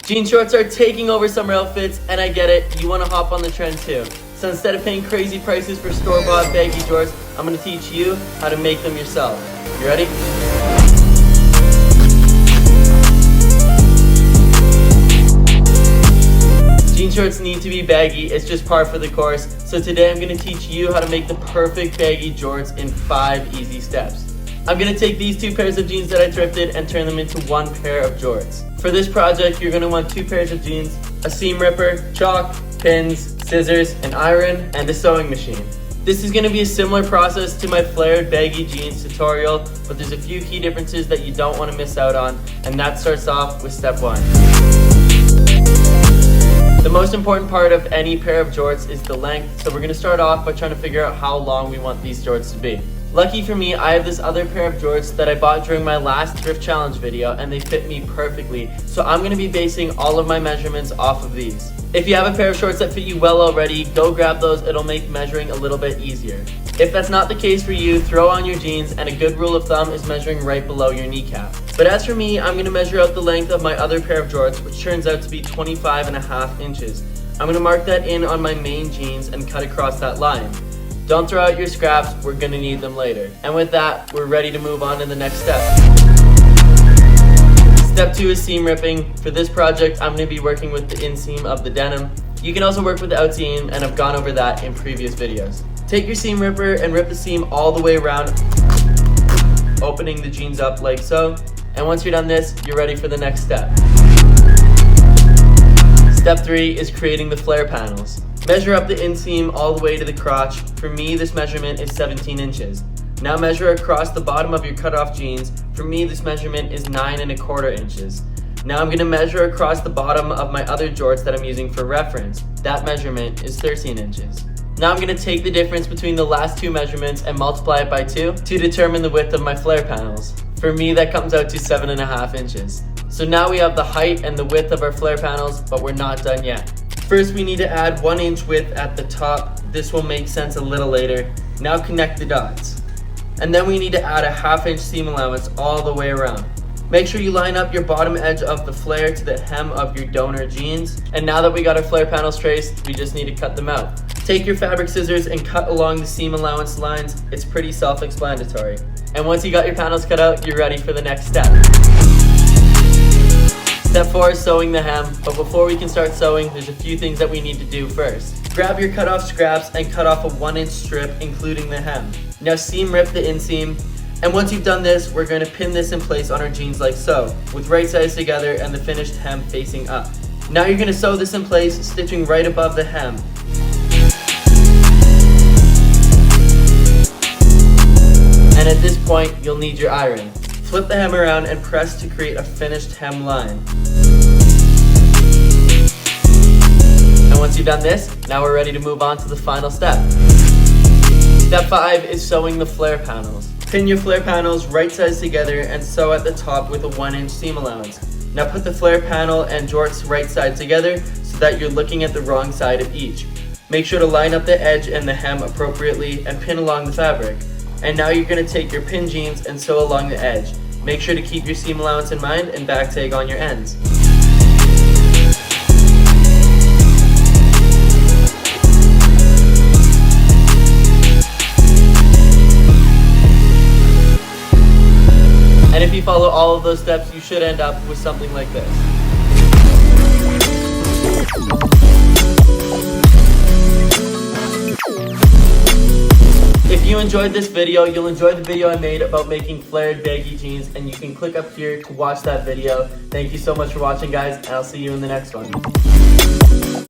Jean shorts are taking over summer outfits, and I get it, you want to hop on the trend too. So instead of paying crazy prices for store-bought baggy jorts, I'm going to teach you how to make them yourself. You ready? Jean shorts need to be baggy, it's just par for the course. So today I'm going to teach you how to make the perfect baggy jorts in 5 easy steps. I'm going to take these 2 pairs of jeans that I thrifted and turn them into 1 pair of jorts. For this project, you're going to want 2 pairs of jeans, a seam ripper, chalk, pins, scissors, an iron, and a sewing machine. This is going to be a similar process to my flared baggy jeans tutorial, but there's a few key differences that you don't want to miss out on, and that starts off with step 1. The most important part of any pair of jorts is the length, so we're going to start off by trying to figure out how long we want these jorts to be. Lucky for me, I have this other pair of jorts that I bought during my last thrift challenge video, and they fit me perfectly, so I'm going to be basing all of my measurements off of these. If you have a pair of shorts that fit you well already, go grab those, it'll make measuring a little bit easier. If that's not the case for you, throw on your jeans, and a good rule of thumb is measuring right below your kneecap. But as for me, I'm going to measure out the length of my other pair of jorts, which turns out to be 25.5 inches. I'm going to mark that in on my main jeans and cut across that line. Don't throw out your scraps, we're going to need them later. And with that, we're ready to move on to the next step. Step 2 is seam ripping. For this project, I'm going to be working with the inseam of the denim. You can also work with the outseam, and I've gone over that in previous videos. Take your seam ripper and rip the seam all the way around, opening the jeans up like so. And once you're done this, you're ready for the next step. Step 3 is creating the flare panels. Measure up the inseam all the way to the crotch. For me, this measurement is 17 inches. Now measure across the bottom of your cutoff jeans. For me, this measurement is 9.25 inches. Now I'm going to measure across the bottom of my other jorts that I'm using for reference. That measurement is 13 inches. Now I'm going to take the difference between the last 2 measurements and multiply it by 2 to determine the width of my flare panels. For me, that comes out to 7.5 inches. So now we have the height and the width of our flare panels, but we're not done yet. First, we need to add 1 inch width at the top. This will make sense a little later. Now connect the dots. And then we need to add a 1/2 inch seam allowance all the way around. Make sure you line up your bottom edge of the flare to the hem of your donor jeans. And now that we got our flare panels traced, we just need to cut them out. Take your fabric scissors and cut along the seam allowance lines. It's pretty self-explanatory. And once you got your panels cut out, you're ready for the next step. Step 4 is sewing the hem, but before we can start sewing, there's a few things that we need to do first. Grab your cut-off scraps and cut off a 1 inch strip, including the hem. Now seam rip the inseam, and once you've done this, we're going to pin this in place on our jeans like so, with right sides together and the finished hem facing up. Now you're going to sew this in place, stitching right above the hem. And at this point, you'll need your iron. Flip the hem around and press to create a finished hem line. And once you've done this, now we're ready to move on to the final step. Step 5 is sewing the flare panels. Pin your flare panels right sides together and sew at the top with a 1 inch seam allowance. Now put the flare panel and jorts right side together so that you're looking at the wrong side of each. Make sure to line up the edge and the hem appropriately and pin along the fabric. And now you're going to take your pin jeans and sew along the edge. Make sure to keep your seam allowance in mind and back tag on your ends. And if you follow all of those steps, you should end up with something like this. If you enjoyed this video, you'll enjoy the video I made about making flared baggy jeans, and you can click up here to watch that video. Thank you so much for watching, guys, and I'll see you in the next one.